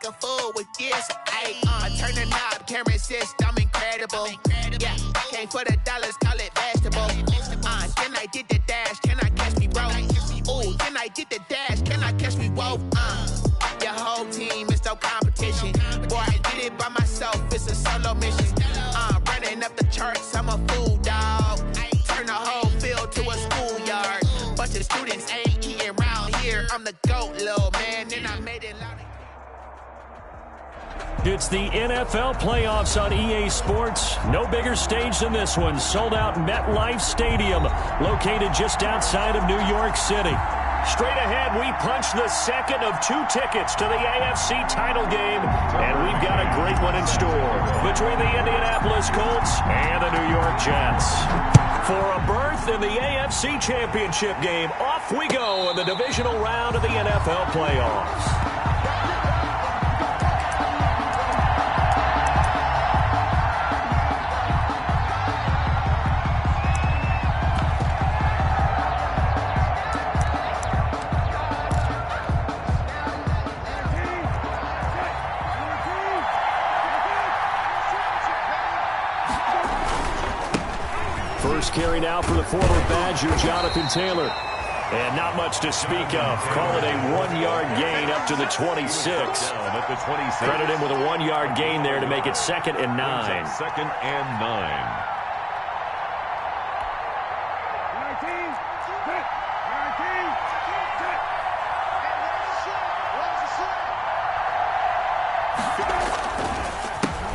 act a fool with this. I turn the knob, camera assist, I'm incredible. Yeah, came for the dollars, call it vegetable. Then I did the dash, can I catch me, bro? Ooh, then I did the dash, can I catch me, whoa? Your whole team is no competition. Boy, I did it by myself, it's a solo mission. Running up the charts, I'm a fool, dog. Turn the whole field to a schoolyard. Bunch of students ain't eating around here. I'm the GOAT, little man, and I made it loud. It's the NFL playoffs on EA Sports. No bigger stage than this one. Sold out MetLife Stadium, located just outside of New York City. Straight ahead, we punch the second of 2 tickets to the AFC title game, and we've got a great one in store between the Indianapolis Colts and the New York Jets. For a berth in the AFC Championship game, off we go in the divisional round of the NFL playoffs. First carry now for the former Badger, Jonathan Taylor. And not much to speak of. Call it a 1-yard gain up to the 26. Credit him with a 1-yard gain there to make it 2nd and 9. 2nd and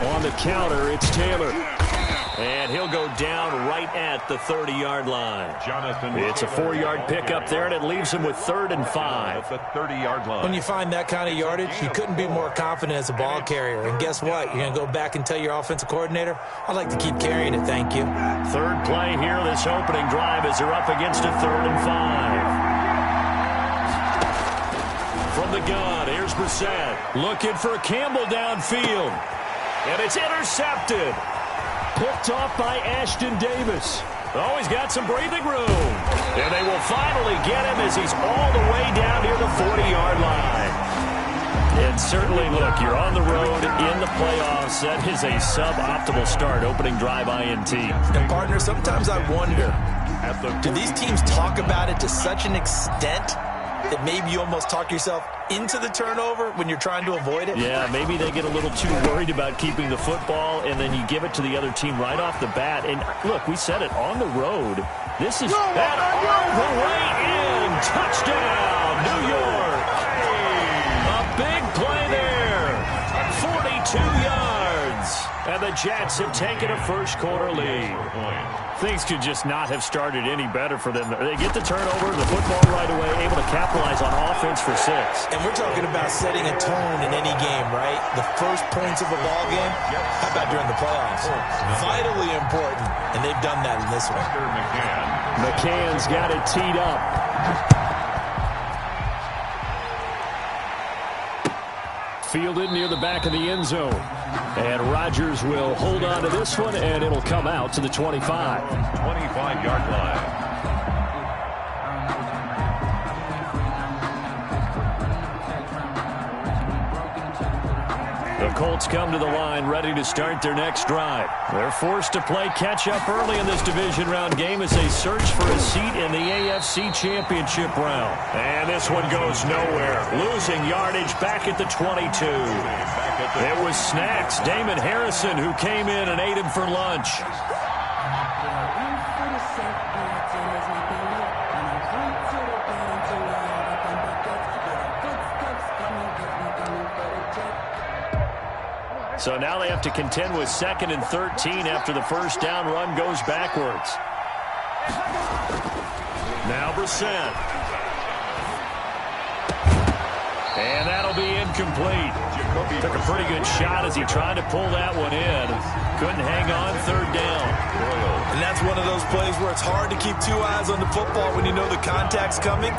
9. On the counter, it's Taylor. And he'll go down right at the 30-yard line. It's a 4-yard pickup there, and it leaves him with 3rd and 5. The 30-yard line. When you find that kind of yardage, you couldn't be more confident as a ball carrier. And guess what? You're going to go back and tell your offensive coordinator, I'd like to keep carrying it, thank you. Third play here, this opening drive, as they're up against a 3rd and 5. From the gun, here's Brissett. Looking for Campbell downfield. And it's intercepted. Picked off by Ashton Davis. Oh, he's got some breathing room. And they will finally get him as he's all the way down near the 40-yard line. And certainly, look, you're on the road in the playoffs. That is a suboptimal start, opening drive INT. And, partner, sometimes I wonder, do these teams talk about it to such an extent that maybe you almost talk yourself into the turnover when you're trying to avoid it? Yeah, maybe they get a little too worried about keeping the football, and then you give it to the other team right off the bat. And, look, we said it, on the road. This is that all the way in. Touchdown, New York. A big play there. 42 yards. And the Jets have taken a first-quarter lead. Things could just not have started any better for them. They get the turnover, the football right away, able to capitalize on offense for 6. And we're talking about setting a tone in any game, right? The first points of a ball game, how about during the playoffs? Vitally important, and they've done that in this one. McCann's got it teed up. Fielded near the back of the end zone. And Rodgers will hold on to this one, and it'll come out to the 25. 25-yard line. The Colts come to the line ready to start their next drive. They're forced to play catch-up early in this division round game as they search for a seat in the AFC Championship round. And this one goes nowhere. Losing yardage back at the 22. It was Snacks, Damon Harrison, who came in and ate him for lunch. So now they have to contend with 2nd and 13 after the first down run goes backwards. Now Brissett. And that'll be incomplete. Took a pretty good shot as he tried to pull that one in. Couldn't hang on, 3rd down. And that's one of those plays where it's hard to keep 2 eyes on the football when you know the contact's coming,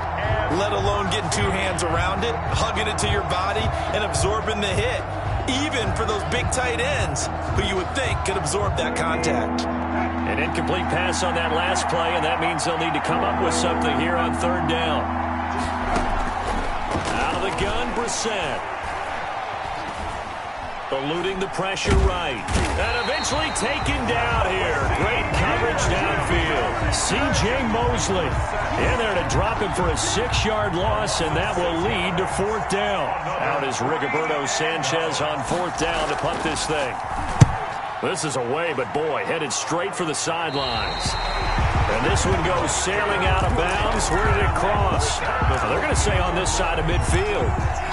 let alone getting 2 hands around it, hugging it to your body, and absorbing the hit. Even for those big tight ends who you would think could absorb that contact. An incomplete pass on that last play, and that means they'll need to come up with something here on 3rd down. Out of the gun, Brissett. Eluding the pressure right. And eventually taken down here. Great coverage downfield. C.J. Mosley in there to drop him for a 6-yard loss, and that will lead to 4th down. Out is Rigoberto Sanchez on 4th down to punt this thing. This is away, but boy, headed straight for the sidelines. And this one goes sailing out of bounds. Where did it cross? They're going to say on this side of midfield.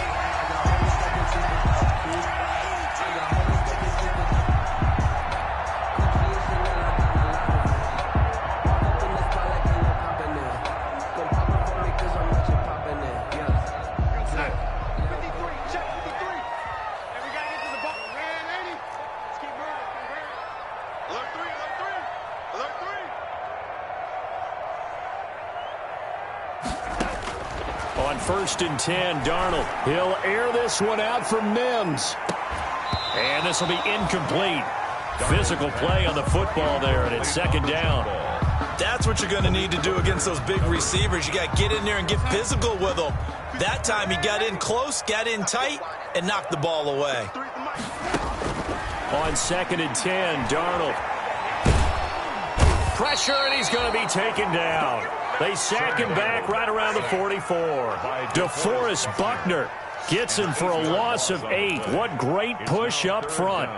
On 1st and 10, Darnold. He'll air this one out for Mims. And this will be incomplete. Physical play on the football there, and it's 2nd down. That's what you're going to need to do against those big receivers. You got to get in there and get physical with them. That time he got in close, got in tight, and knocked the ball away. On 2nd and 10, Darnold. Pressure, and he's going to be taken down. They sack him back right around the 44. DeForest Buckner gets him for a loss of 8. What great push up front.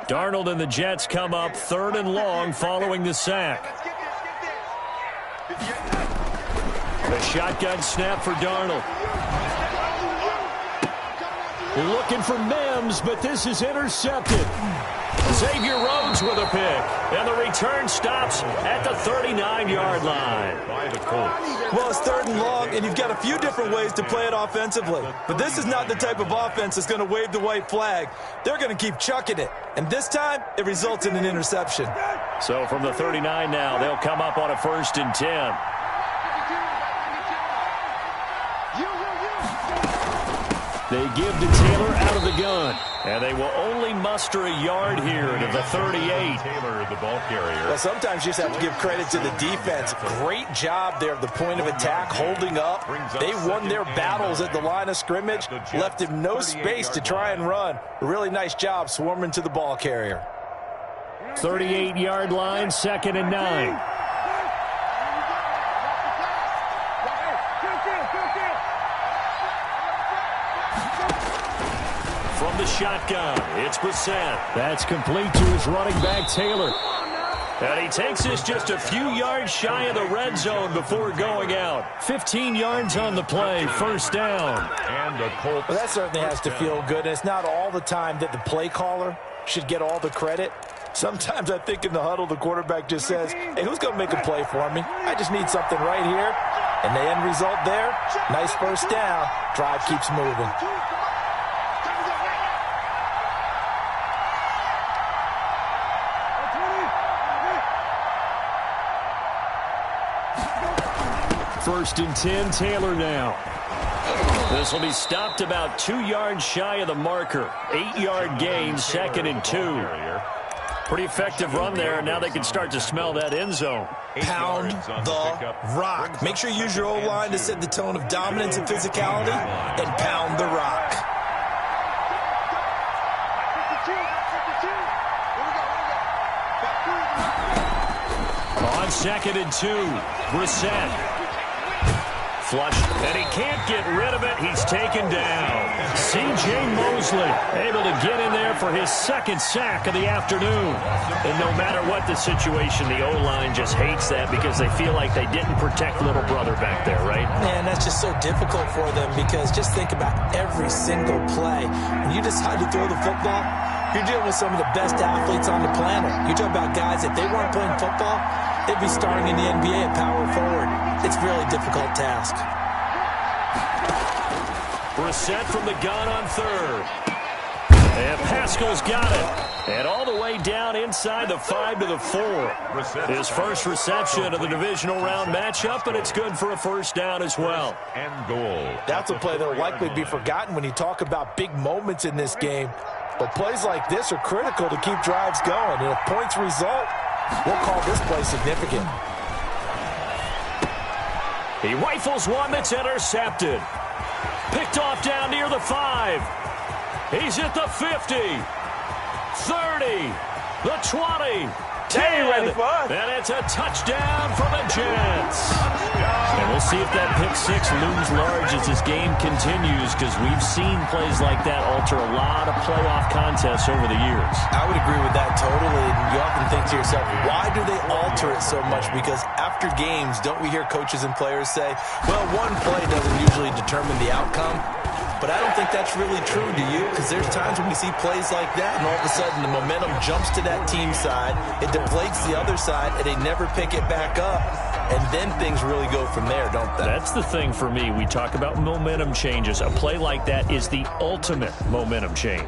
Darnold and the Jets come up 3rd and long following the sack. The shotgun snap for Darnold. Looking for Mims, but this is intercepted. Xavier Rhodes with a pick. And the return stops at the 39-yard line. By the Colts. Well, it's 3rd and long, and you've got a few different ways to play it offensively. But this is not the type of offense that's going to wave the white flag. They're going to keep chucking it. And this time, it results in an interception. So from the 39 now, they'll come up on a 1st and 10. They give to Taylor out of the gun. And they will only muster a yard here to the 38. Taylor, the ball carrier. Well, sometimes you just have to give credit to the defense. Great job there at the point of attack, holding up. They won their battles at the line of scrimmage, left him no space to try and run. A really nice job swarming to the ball carrier. 38-yard line, 2nd and 9. From the shotgun, it's Brissett. That's complete to his running back, Taylor. And he takes this just a few yards shy of the red zone before going out. 15 yards on the play, 1st down. And the Colts. Well, that certainly has to feel good. It's not all the time that the play caller should get all the credit. Sometimes I think in the huddle, the quarterback just says, hey, who's going to make a play for me? I just need something right here. And the end result there, nice 1st down. Drive keeps moving. First and 10, Taylor now. This will be stopped about 2 yards shy of the marker. 8-yard gain, 2nd and 2. Pretty effective run there, and now they can start to smell that end zone. Pound the rock. Make sure you use your O-line to set the tone of dominance and physicality, and pound the rock. On 2nd and 2, Brissett. Flush, and he can't get rid of it. He's taken down. C.J. Mosley able to get in there for his 2nd sack of the afternoon. And no matter what the situation, the O-line just hates that because they feel like they didn't protect little brother back there, right? Man, that's just so difficult for them because just think about every single play. When you decide to throw the football, you're dealing with some of the best athletes on the planet. You talk about guys, if they weren't playing football, they'd be starting in the NBA at power forward. It's a really difficult task. Brissett from the gun on 3rd. And Pascal's got it. And all the way down inside the 5 to the 4. His first reception of the divisional round matchup, and it's good for a 1st down as well. And goal. That's a play that will likely be forgotten when you talk about big moments in this game. But plays like this are critical to keep drives going. And if points result, We'll call this play significant. He rifles one that's intercepted. Picked off down near the 5. He's at the 50. 30. The 20. 10. And it's a touchdown for the Jets. And we'll see if that pick six looms large as this game continues, because we've seen plays like that alter a lot of playoff contests over the years. I would agree with that totally. And you often think to yourself, why do they alter it so much? Because after games, don't we hear coaches and players say, well, one play doesn't usually determine the outcome? But I don't think that's really true, do you? Because there's times when we see plays like that, and all of a sudden the momentum jumps to that team side, it deflates the other side, and they never pick it back up. And then things really go from there, don't they? That's the thing for me. We talk about momentum changes. A play like that is the ultimate momentum change.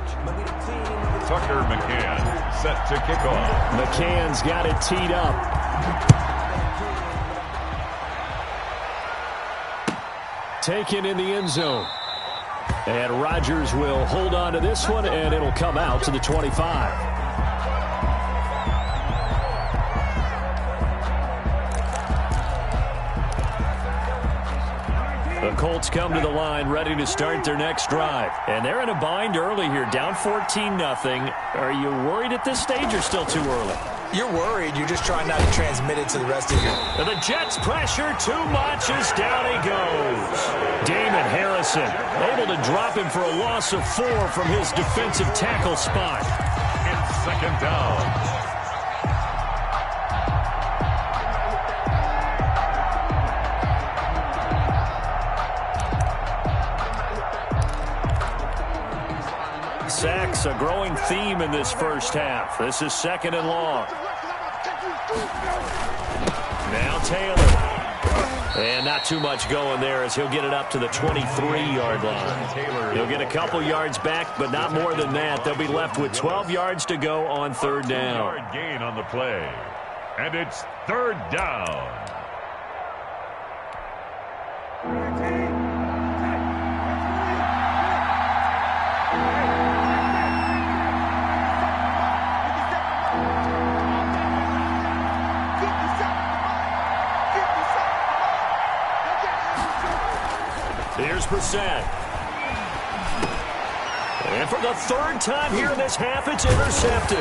Tucker McCann set to kick off. McCann's got it teed up. Taken in the end zone. And Rodgers will hold on to this one, and it'll come out to the 25. The Colts come to the line ready to start their next drive. And they're in a bind early here, down 14-0. Are you worried at this stage or still too early? You're worried. You're just trying not to transmit it to the rest of you. And the Jets pressure too much as down he goes. Damon Harrison able to drop him for a loss of 4 from his defensive tackle spot. It's second down. Sacks, a growing theme in this first half. This is second and long. Now Taylor. And not too much going there as he'll get it up to the 23-yard line. He'll get a couple yards back, but not more than that. They'll be left with 12 yards to go on third down. 2-yard gain on the play. And it's third down. Here's Brissett. And for the third time here in this half, it's intercepted.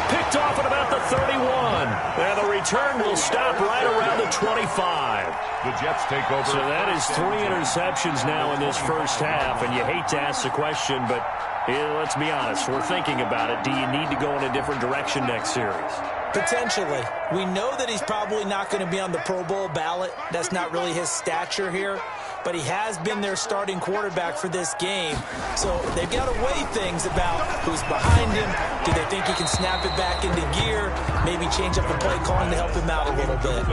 Picked off at about the 31. And the return will stop right around the 25. The Jets take over. So that is 3 interceptions now in this first half. And you hate to ask the question, but let's be honest. We're thinking about it. Do you need to go in a different direction next series? Potentially. We know that he's probably not going to be on the Pro Bowl ballot. That's not really his stature here. But he has been their starting quarterback for this game. So they've got to weigh things about who's behind him. Do they think he can snap it back into gear? Maybe change up the play calling to help him out a little bit.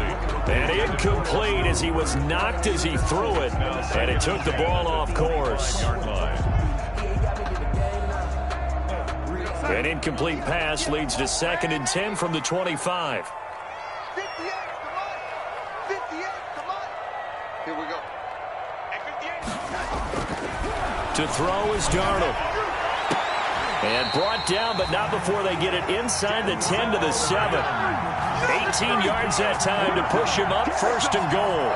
And incomplete as he was knocked as he threw it. And it took the ball off course. An incomplete pass leads to 2nd and 10 from the 25. 58, come on. Here we go. To throw is Darnold. And brought down, but not before they get it inside the 10 to the 7. 18 yards that time to push him up, 1st and goal.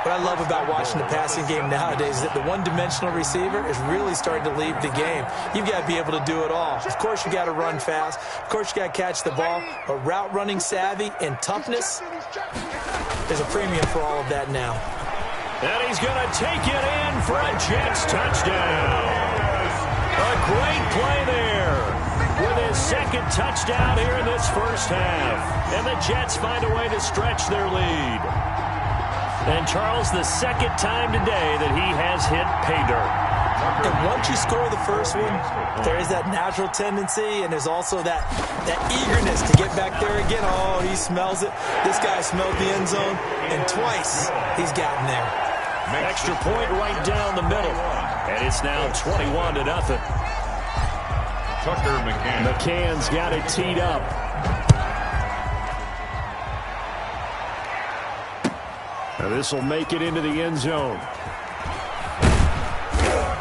What I love about watching the passing game nowadays is that the one-dimensional receiver is really starting to leave the game. You've got to be able to do it all. Of course, you got to run fast. Of course, you got to catch the ball. But route running savvy and toughness, there's a premium for all of that now. And he's going to take it in for a Jets touchdown. A great play there with his 2nd touchdown here in this first half. And the Jets find a way to stretch their lead. And, Charles, the 2nd time today that he has hit pay dirt. And once you score the first one, there is that natural tendency, and there's also that eagerness to get back there again. Oh, he smells it. This guy smelled the end zone, and twice he's gotten there. Extra point right down the middle. And it's now 21-0. Tucker McCann. McCann's got it teed up. Now this will make it into the end zone.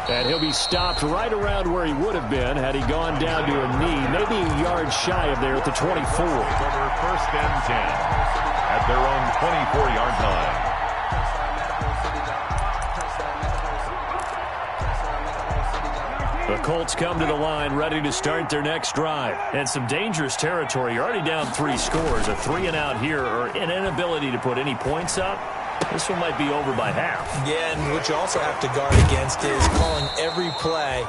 And he'll be stopped right around where he would have been had he gone down to a knee, maybe a yard shy of there at the 24. Over first and 10 at their own 24-yard line. The Colts come to the line ready to start their next drive. And some dangerous territory. You're already down 3 scores. A 3-and-out here or an inability to put any points up. This one might be over by half. Yeah, and what you also have to guard against is calling every play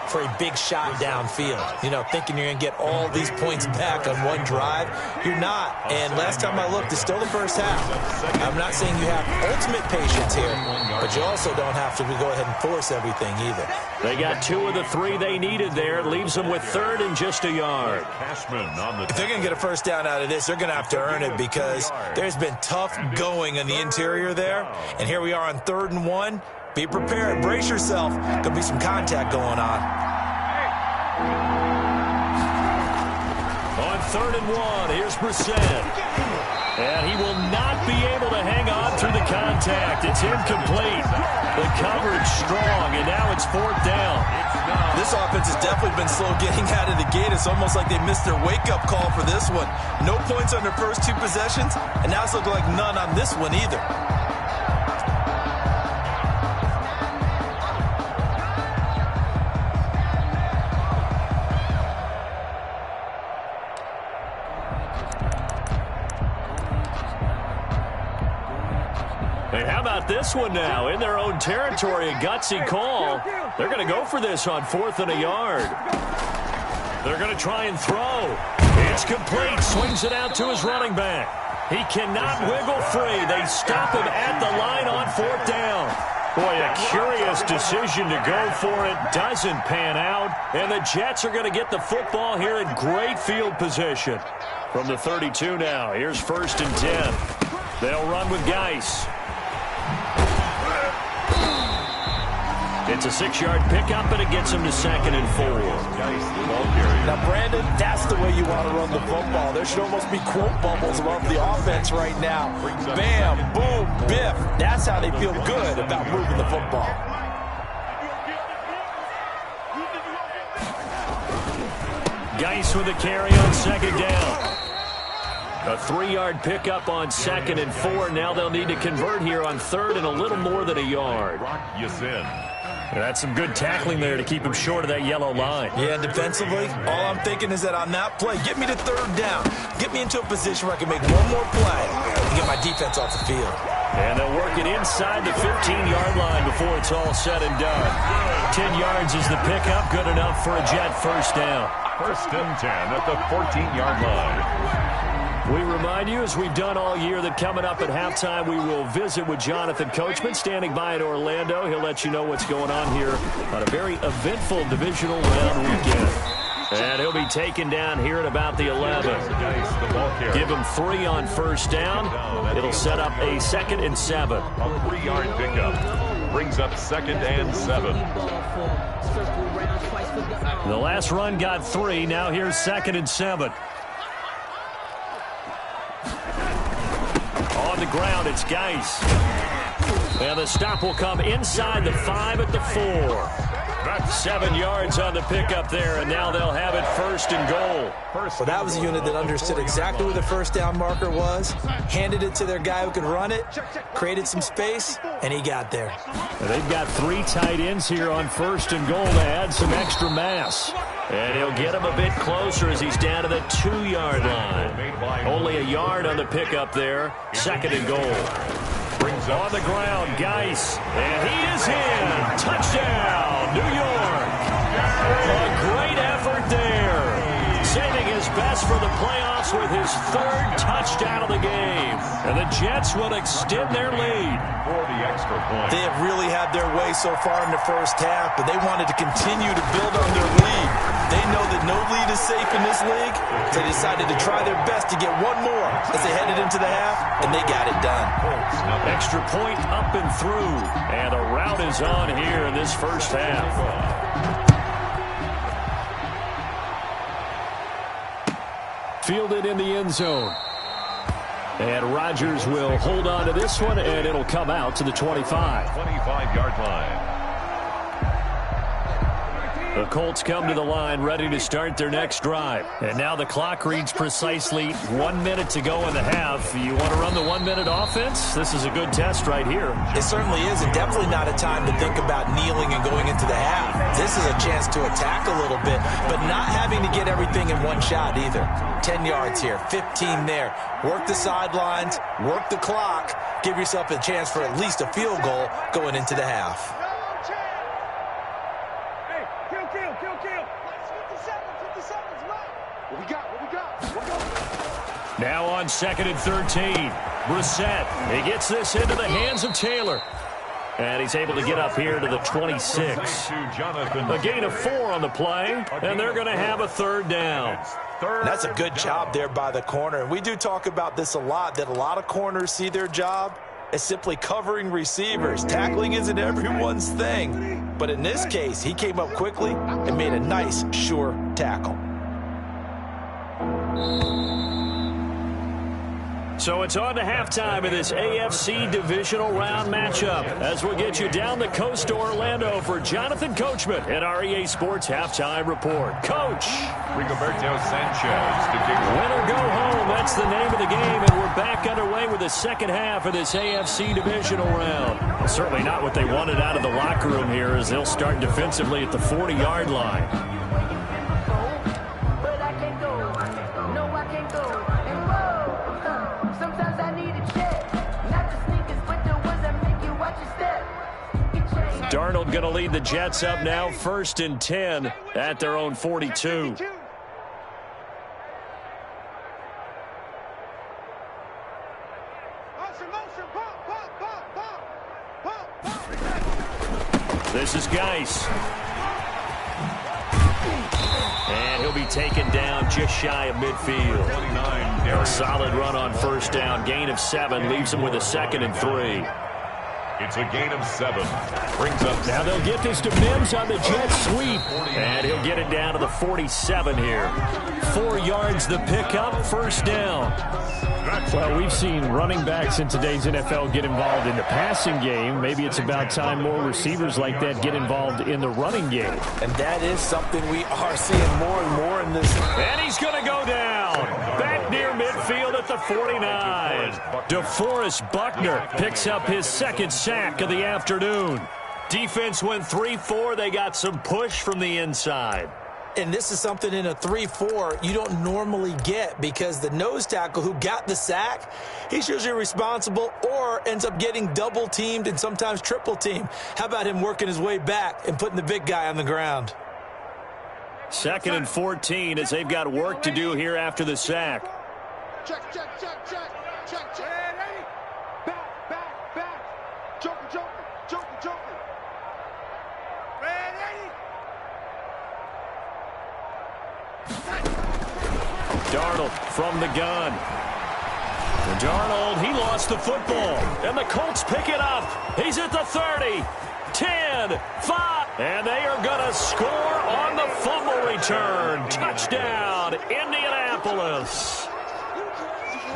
for a big shot downfield. You know, thinking you're going to get all these points back on one drive. You're not. And last time I looked, it's still the first half. I'm not saying you have ultimate patience here, but you also don't have to go ahead and force everything either. They got 2 of the 3 they needed there. It leaves them with 3rd and just a yard. If they're going to get a first down out of this, they're going to have to earn it because there's been tough going in the interior there. And here we are on 3rd and 1. Be prepared. Brace yourself. There'll be some contact going on. On 3rd and 1, here's Brissett. And he will not be able to hang on through the contact. It's incomplete. The coverage strong, and now it's 4th down. This offense has definitely been slow getting out of the gate. It's almost like they missed their wake-up call for this one. No points on their first 2 possessions, and now it's looking like none on this one either. Hey, how about this one now? In their own territory, a gutsy call. They're going to go for this on 4th and a yard. They're going to try and throw. It's complete. Swings it out to his running back. He cannot wiggle free. They stop him at the line on 4th down. Boy, a curious decision to go for it. Doesn't pan out. And the Jets are going to get the football here in great field position. From the 32 now, here's 1st and 10. They'll run with Geis. It's a 6-yard pickup, and it gets him to 2nd and 4. Now, Brandon, that's the way you want to run the football. There should almost be quote bubbles above the offense right now. Bam, boom, biff. That's how they feel good about moving the football. Geis with a carry on 2nd down. A 3-yard pickup on 2nd and 4. Now they'll need to convert here on 3rd and a little more than a yard. That's some good tackling there to keep him short of that yellow line. Yeah, defensively, all I'm thinking is that on that play, get me to 3rd down. Get me into a position where I can make one more play and get my defense off the field. And they'll work it inside the 15-yard line before it's all said and done. 10 yards is the pickup, good enough for a Jet first down. 1st and 10 at the 14-yard line. We remind you, as we've done all year, that coming up at halftime, we will visit with Jonathan Coachman, standing by in Orlando. He'll let you know what's going on here on a very eventful divisional round weekend. And he'll be taken down here at about the 11. Give him 3 on 1st down. It'll set up a 2nd and 7. A 3-yard pickup brings up 2nd and 7. The last run got 3. Now here's 2nd and 7. On the ground, it's Geis. And the stop will come inside the 5 at the 4. That's 7 yards on the pickup there, and now they'll have it 1st and goal. Well, that was a unit that understood exactly where the 1st down marker was, handed it to their guy who could run it, created some space, and he got there. And they've got 3 tight ends here on 1st and goal to add some extra mass. And he'll get him a bit closer as he's down to the 2-yard line. Only a yard on the pickup there. 2nd and goal. On the ground, Geis. And he is in. Touchdown, New York. A great effort there. Saving his best for the playoffs with his 3rd touchdown of the game. And the Jets will extend their lead. For the extra point. They have really had their way so far in the first half, but they wanted to continue to build on their lead. They know that no lead is safe in this league, so they decided to try their best to get one more as they headed into the half, and they got it done. Extra point up and through, and the route is on here in this first half. Fielded in the end zone. And Rodgers will hold on to this one, and it'll come out to the 25. 25-yard line. The Colts come to the line ready to start their next drive. And now the clock reads precisely 1 minute to go in the half. You want to run the 1 minute offense? This is a good test right here. It certainly is, and definitely not a time to think about kneeling and going into the half. This is a chance to attack a little bit, but not having to get everything in one shot either. 10 yards here, 15 there. Work the sidelines, work the clock, give yourself a chance for at least a field goal going into the half. Now on 2nd and 13. Brissett, he gets this into the hands of Taylor. And he's able to get up here to the 26. A gain of 4 on the play, and they're going to have a 3rd down. That's a good job there by the corner. And we do talk about this a lot, that a lot of corners see their job as simply covering receivers. Tackling isn't everyone's thing. But in this case, he came up quickly and made a nice, sure tackle. So it's on to halftime of this AFC Divisional Round matchup as we'll get you down the coast to Orlando for Jonathan Coachman at our EA Sports Halftime Report. Coach. Rigoberto Sanchez to kick. Win or go home, that's the name of the game, and we're back underway with the second half of this AFC Divisional Round. Certainly not what they wanted out of the locker room here as they'll start defensively at the 40-yard line. Darnold going to lead the Jets up now, 1st and 10 at their own 42. This is Geis. And he'll be taken down just shy of midfield. A solid run on 1st down, gain of 7, leaves him with a 2nd and 3. It's a gain of 7. Brings up. Now they'll get this to Mims on the jet sweep. And he'll get it down to the 47 here. 4 yards the pickup, 1st down. Well, we've seen running backs in today's NFL get involved in the passing game. Maybe it's about time more receivers like that get involved in the running game. And that is something we are seeing more and more in this. And he's going to go down. Back near midfield at the 49. DeForest Buckner picks up his 2nd sack of the afternoon. Defense went 3-4. They got some push from the inside. And this is something in a 3-4 you don't normally get because the nose tackle who got the sack, he's usually responsible or ends up getting double-teamed and sometimes triple-teamed. How about him working his way back and putting the big guy on the ground? 2nd and 14 as they've got work to do here after the sack. Check. Ready? Back. Joker. Ready? Darnold from the gun. And Darnold, he lost the football. And the Colts pick it up. He's at the 30, 10, 5. And they are going to score on the fumble return. Touchdown, Indianapolis.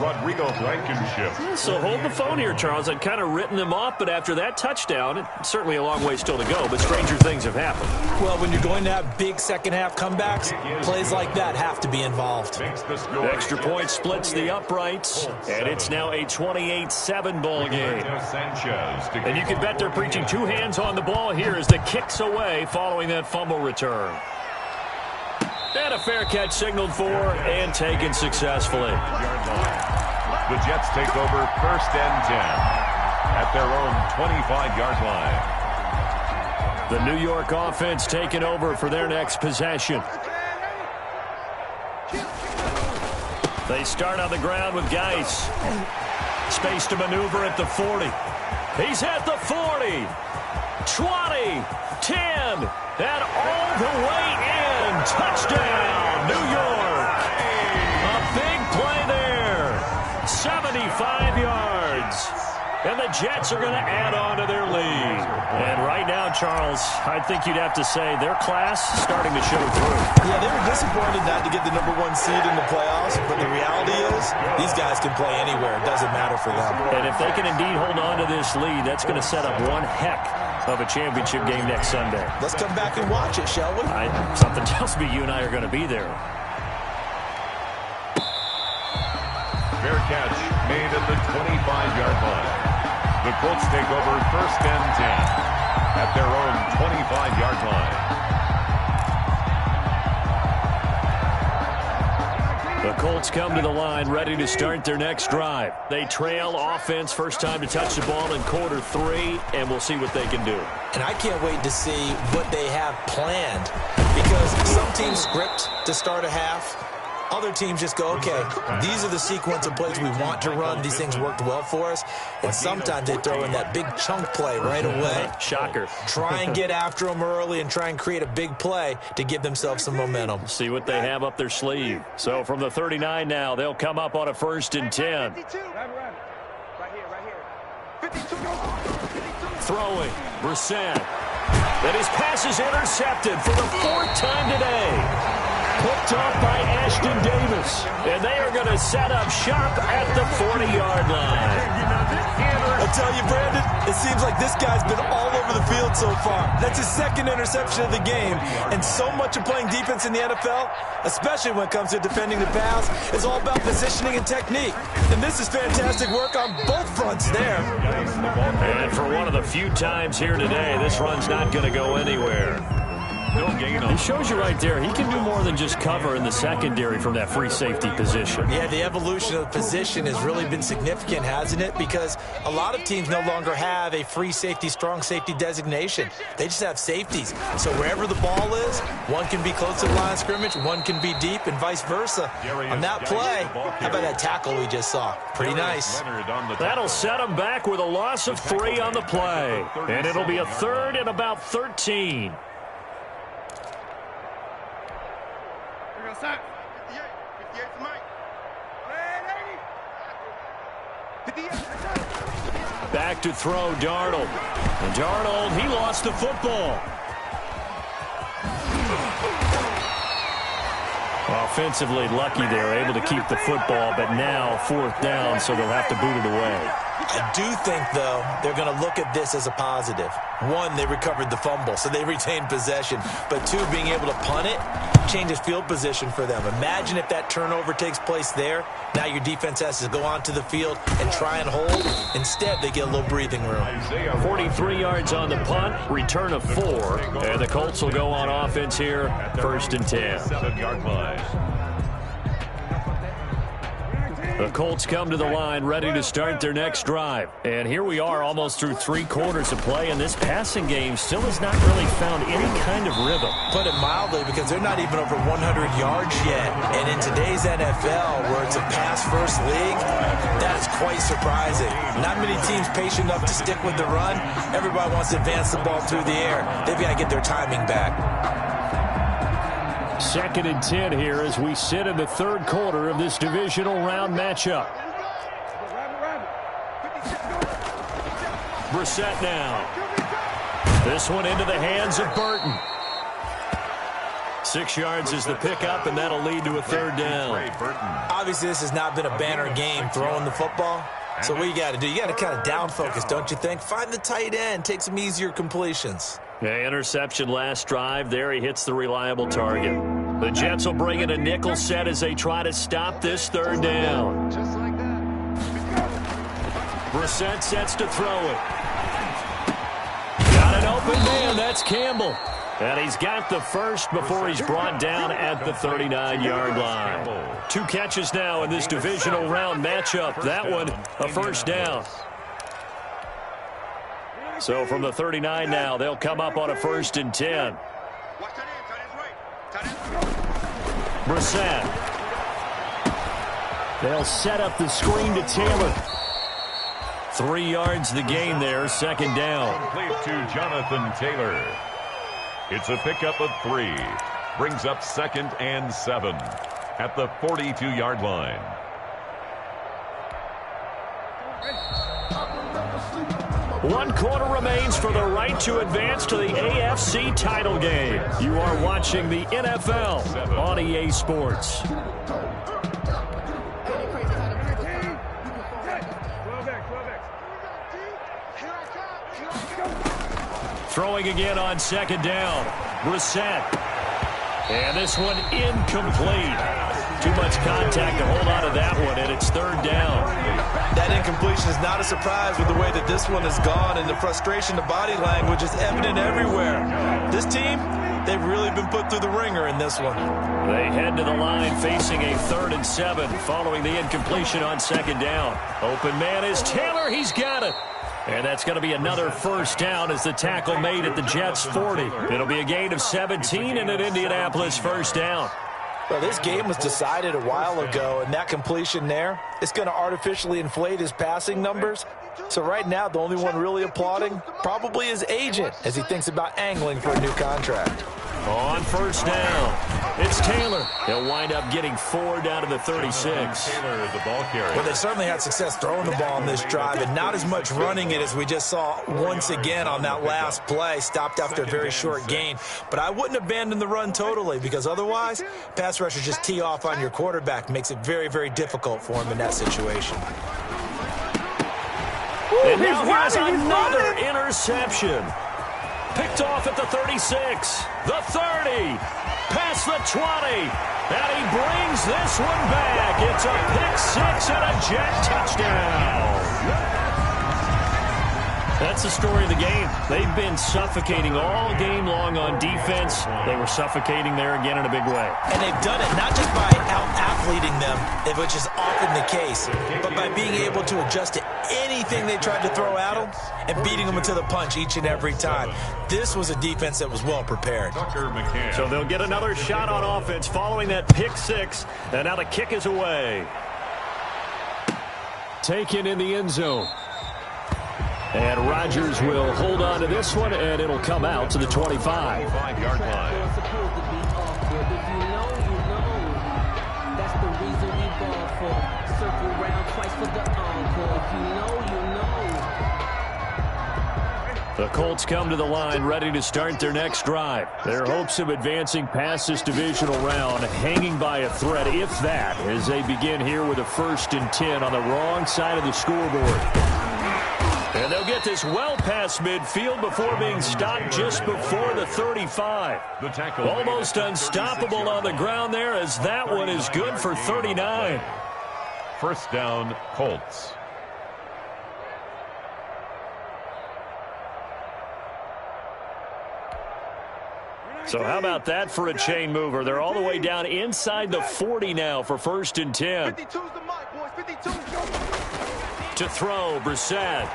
Rodrigo Blankenship. So hold the phone here, Charles. I'd kind of written them off, but after that touchdown, it's certainly a long way still to go, but stranger things have happened. Well, when you're going to have big second-half comebacks, plays like that have to be involved. The extra point splits the uprights, and it's now a 28-7 ball game. And you can bet they're preaching 2 hands on the ball here as the kick's away following that fumble return. And a fair catch signaled for and taken successfully. The Jets take over 1st and 10 at their own 25-yard line. The New York offense taking over for their next possession. They start on the ground with Geis. Space to maneuver at the 40. He's at the 40. 20. 10. And all the way in. Touchdown, New York. A big play there. 75 yards. And the Jets are going to add on to their lead. And right now, Charles, I think you'd have to say their class starting to show through. Yeah, they were disappointed not to get the #1 seed in the playoffs, but the reality is these guys can play anywhere. It doesn't matter for them. And if they can indeed hold on to this lead, that's going to set up one heck of a championship game next Sunday. Let's come back and watch it, shall we? Something tells me you and I are going to be there. Fair catch made at the 25-yard line. The Colts take over 1st and 10 at their own 25-yard line. The Colts come to the line ready to start their next drive. They trail offense, first time to touch the ball in quarter 3, and we'll see what they can do. And I can't wait to see what they have planned, because some teams script to start a half. Other teams just go, okay, these are the sequence of plays we want to run. These things worked well for us. And sometimes they throw in that big chunk play right away. Shocker. Try and get after them early and try and create a big play to give themselves some momentum. See what they have up their sleeve. So from the 39 now, they'll come up on a 1st and 10. Right here. 52. Throwing, Brissett. And his pass is intercepted for the 4th time today. Picked off by Ashton Davis. And they are going to set up shop at the 40-yard line. I tell you, Brandon, it seems like this guy's been all over the field so far. That's his 2nd interception of the game. And so much of playing defense in the NFL, especially when it comes to defending the pass, is all about positioning and technique. And this is fantastic work on both fronts there. And for one of the few times here today, this run's not going to go anywhere. No gain on. He shows you right there, he can do more than just cover in the secondary from that free safety position. Yeah, the evolution of the position has really been significant, hasn't it? Because a lot of teams no longer have a free safety, strong safety designation. They just have safeties. So wherever the ball is, one can be close to the line of scrimmage, one can be deep, and vice versa. On that play, how about that tackle we just saw? Pretty nice. That'll set them back with a loss of 3 on the play. And it'll be a 3rd and about 13. Back to throw, Darnold. And Darnold, he lost the football. Offensively lucky they're able to keep the football, but now 4th down, so they'll have to boot it away. I do think, though, they're going to look at this as a positive. 1, they recovered the fumble, so they retained possession. But 2, being able to punt it changes field position for them. Imagine if that turnover takes place there. Now your defense has to go onto the field and try and hold. Instead, they get a little breathing room. 43 yards on the punt, return of 4. And the Colts will go on offense here, 1st and 10. 7-yard line. The Colts come to the line ready to start their next drive. And here we are almost through 3 quarters of play, and this passing game still has not really found any kind of rhythm. Put it mildly, because they're not even over 100 yards yet. And in today's NFL, where it's a pass-first league, that's quite surprising. Not many teams patient enough to stick with the run. Everybody wants to advance the ball through the air. They've got to get their timing back. 2nd and 10 here as we sit in the 3rd quarter of this divisional round matchup. Brissett now. This one into the hands of Burton. 6 yards is the pickup, and that'll lead to a 3rd down. Obviously, this has not been a banner game throwing the football. So what you got to do, you got to kind of down focus, don't you think? Find the tight end, take some easier completions. Yeah, interception last drive. There he hits the reliable target. The Jets will bring in a nickel set as they try to stop this 3rd down. Brissett sets to throw it. Got an open man. That's Campbell. And he's got the first before he's brought down at the 39-yard line. 2 catches now in this divisional round matchup. That one, a 1st down. So from the 39 now, they'll come up on a 1st and 10. Brissett. They'll set up the screen to Taylor. 3 yards the gain there, 2nd down. Complete to Jonathan Taylor. It's a pickup of 3. Brings up 2nd and 7 at the 42-yard line. One quarter remains for the right to advance to the AFC title game. You are watching the NFL on EA Sports. Throwing again on second down. Brissett. And this one incomplete. Too much contact to hold on to that one, and it's third down. That incompletion is not a surprise with the way that this one has gone, and the frustration, the body language is evident everywhere. This team, they've really been put through the ringer in this one. They head to the line facing a 3rd and 7 following the incompletion on second down. Open man is Taylor. He's got it. And that's going to be another first down as the tackle made at the Jets' 40. It'll be a gain of 17 and an Indianapolis first down. Well, this game was decided a while ago, and that completion there, it's going to artificially inflate his passing numbers. So right now, the only one really applauding probably his agent as he thinks about angling for a new contract. On first down, it's Taylor. He'll wind up getting 4 down to the 36. Taylor, the ball carrier. Well, they certainly had success throwing the ball on this drive, and not as much running it as we just saw once again on that last play. Stopped after a very short gain. But I wouldn't abandon the run totally, because otherwise, pass rushers just tee off on your quarterback. Makes it very, very difficult for him in that situation. And now here's another interception. Picked off at the 36, the 30, past the 20, and he brings this one back. It's a pick 6 and a Jet touchdown. That's the story of the game. They've been suffocating all game long on defense. They were suffocating there again in a big way. And they've done it not just by out-athleting them, which is often the case, but by being able to adjust to anything they tried to throw at them and beating them into the punch each and every time. This was a defense that was well prepared. So they'll get another shot on offense following that pick 6, and now the kick is away. Taken in the end zone. And Rodgers will hold on to this one, and it'll come out to the 25. 25-yard line. That's the reason we ball for. Circle round twice for the encore. If you know, you know. The Colts come to the line ready to start their next drive. Their hopes of advancing past this divisional round hanging by a thread, if that, as they begin here with a 1st and 10 on the wrong side of the scoreboard. And they'll get this well past midfield before being stopped just before the 35. The tackle. Almost unstoppable on the ground there, as that one is good for 39. First down, Colts. So how about that for a chain mover? They're all the way down inside the 40 now for 1st and 10. 52's the mic, boys. 52. To throw, Brissett.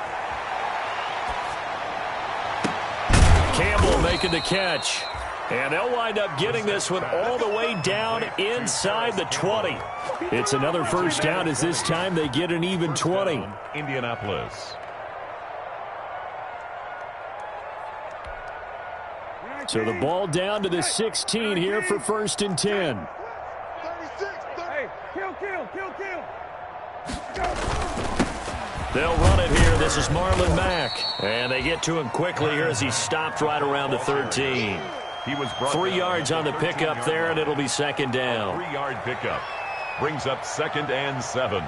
Campbell making the catch. And they'll wind up getting this one all the way down inside the 20. It's another first down, as this time they get an even 20. Indianapolis. So the ball down to the 16 here for 1st and 10. 36. Hey, kill. They'll run it here. This is Marlon Mack. And they get to him quickly here as he stopped right around the 13. He was 3 yards on the pickup there, and it'll be 2nd down. 3-yard pickup. Brings up 2nd and 7.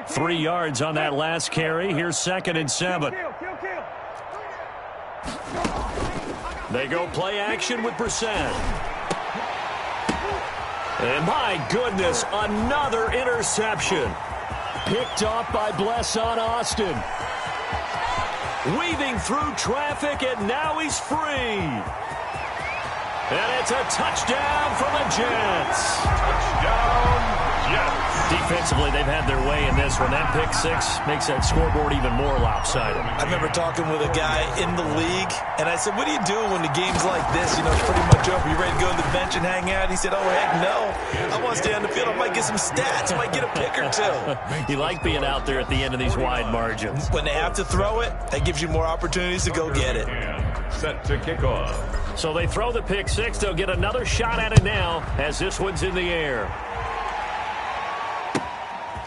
Three yards on that last carry. Here's 2nd and 7. They go play action with Brissett. And my goodness, another interception. Picked off by Blesson Austin. Weaving through traffic, and now he's free. And it's a touchdown for the Jets. Touchdown, Jets. Defensively, they've had their way in this one. That pick 6 makes that scoreboard even more lopsided. I remember talking with a guy in the league, and I said, what do you do when the game's like this? You know, it's pretty much over. You ready to go to the bench and hang out? He said, oh, heck no. I want to stay on the field. I might get some stats. I might get a pick or two. You like being out there at the end of these wide margins. When they have to throw it, that gives you more opportunities to go get it. Set to kick off. So they throw the pick 6. They'll get another shot at it now as this one's in the air.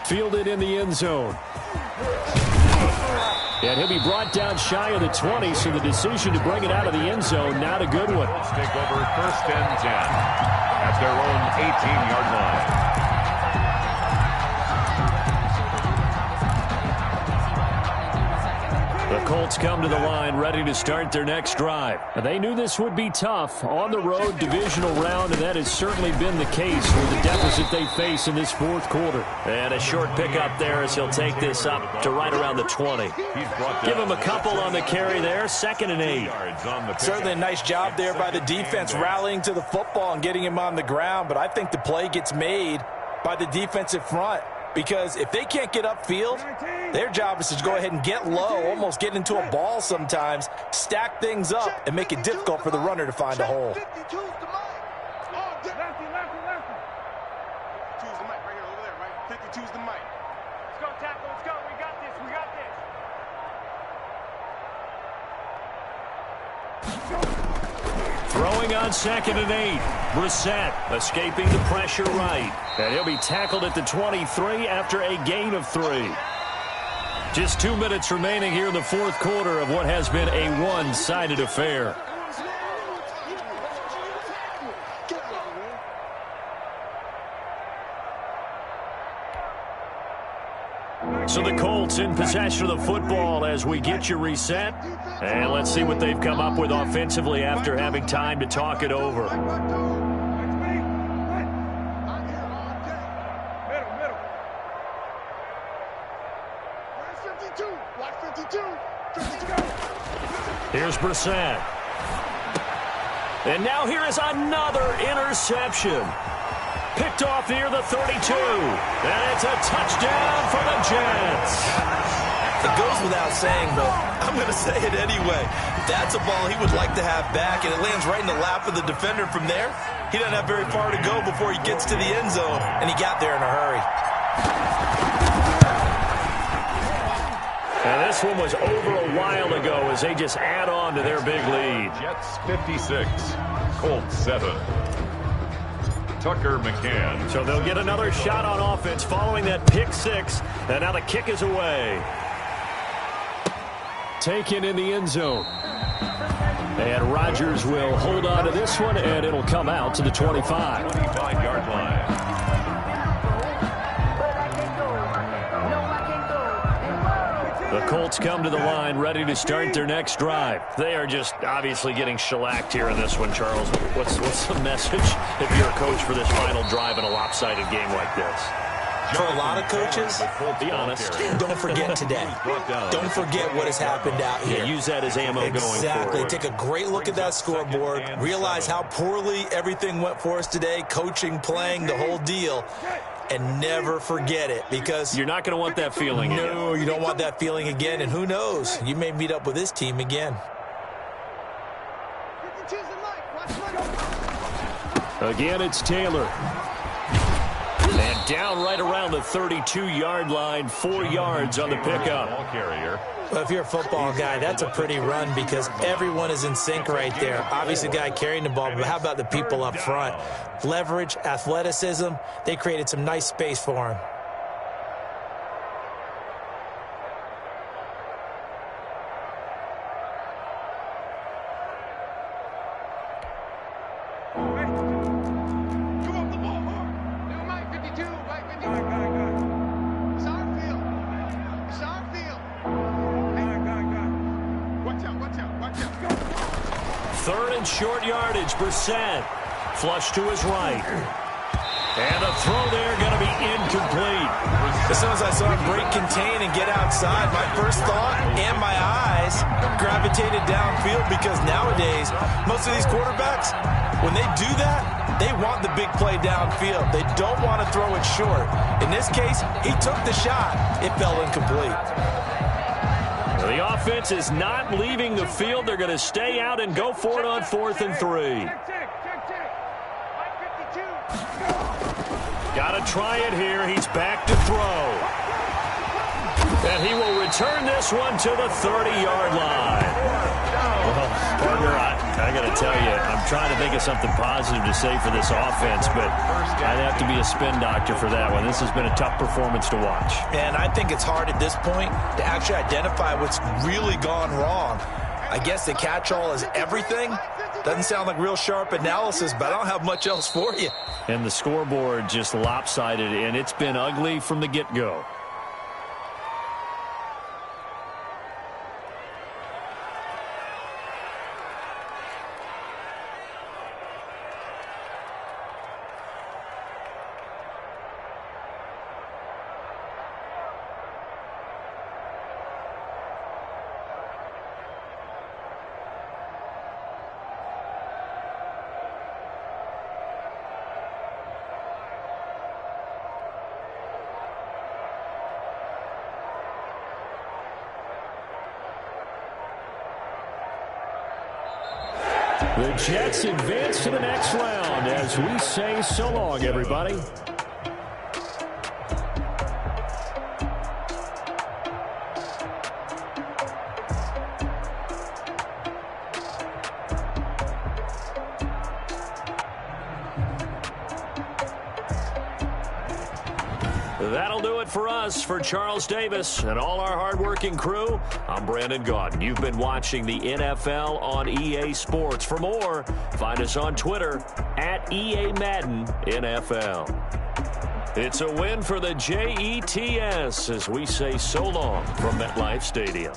Fielded in the end zone. And he'll be brought down shy of the 20, so the decision to bring it out of the end zone, not a good one. Let's take over 1st and 10. at their own 18-yard line. The Colts come to the line ready to start their next drive. They knew this would be tough on the road divisional round, and that has certainly been the case with the deficit they face in this fourth quarter. And a short pickup there as he'll take this up to right around the 20. Give him a couple on the carry there, 2nd and 8. Certainly a nice job there by the defense rallying to the football and getting him on the ground, but I think the play gets made by the defensive front. Because if they can't get upfield, their job is to go ahead and get low, almost get into a ball sometimes, stack things up, and make it difficult for the runner to find a hole. 52's the mic. Lefty. 52's the mic right here, over there, right? 52's the mic. Let's go, tackle. Let's go. We got this. We got this. Throwing on 2nd and 8. Brissett escaping the pressure right. And he'll be tackled at the 23 after a gain of 3. Just 2 minutes remaining here in the fourth quarter of what has been a one-sided affair. So the Colts in possession of the football as we get you reset. And let's see what they've come up with offensively after having time to talk it over. Here's Brissett. And now here is another interception. Picked off near the 32. And it's a touchdown for the Jets. It goes without saying, but I'm going to say it anyway. That's a ball he would like to have back, and it lands right in the lap of the defender from there. He doesn't have very far to go before he gets to the end zone, and he got there in a hurry. And this one was over a while ago as they just add on to their big lead. Jets 56, Colts 7. Tucker McCann. So they'll get another shot on offense following that pick 6. And now the kick is away. Taken in the end zone. And Rodgers will hold on to this one, and it'll come out to the 25. 25-yard line. The Colts come to the line ready to start their next drive. They are just obviously getting shellacked here in this one, Charles. What's the message if you're a coach for this final drive in a lopsided game like this? For a lot of coaches, be honest. Don't forget today. Don't forget what has happened out here. Yeah, use that as ammo going forward. Exactly. Take a great look at that scoreboard. Realize how poorly everything went for us today, coaching, playing, the whole deal. And never forget it, because you're not going to want that feeling again. No, you don't want that feeling again, and who knows? You may meet up with this team again. Again, it's Taylor. And down right around the 32-yard line, 4 yards on the pickup. Ball carrier. Well, if you're a football guy, that's a pretty run because everyone is in sync right there. Obviously, the guy carrying the ball, but how about the people up front? Leverage, athleticism, they created some nice space for him. Short yardage, Brissett. Flush to his right. And the throw there going to be incomplete. As soon as I saw him break contain and get outside, my first thought and my eyes gravitated downfield, because nowadays, most of these quarterbacks, when they do that, they want the big play downfield. They don't want to throw it short. In this case, he took the shot. It fell incomplete. The offense is not leaving the field. They're going to stay out and go for it on 4th and 3. Got to try it here. He's back to throw. And he will return this one to the 30-yard line. Well, partner, I got to tell you, I'm trying to think of something positive to say for this offense, but I'd have to be a spin doctor for that one. This has been a tough performance to watch. And I think it's hard at this point to actually identify what's really gone wrong. I guess the catch-all is everything, Doesn't sound like real sharp analysis, but I don't have much else for you. And the scoreboard just lopsided, and it's been ugly from the get-go. The Jets advance to the next round as we say so long, everybody. That'll do it for us. For Charles Davis and all our hardworking crew, I'm Brandon Gaudin. You've been watching the NFL on EA Sports. For more, find us on Twitter at EA Madden NFL. It's a win for the Jets as we say so long from MetLife Stadium.